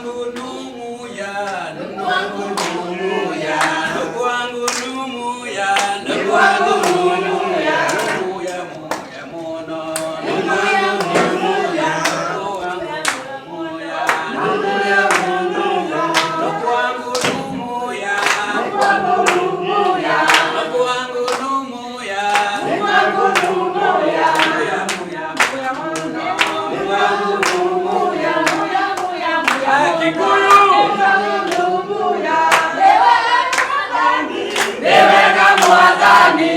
wangu numuya, ndugu wangu numuya, ndugu wangu numuya, ndugu wangu numuya, numuya muya muno, numuya numuya, ndugu wangu numuya, numuya muno, ndugu wangu numuya, ndugu wangu numuya, ndugu wangu numuya, ndugu wangu numuya, muya muya muya muno, ndugu wangu numuya, muya muya muya Kikuyu. Dewe kama wadhani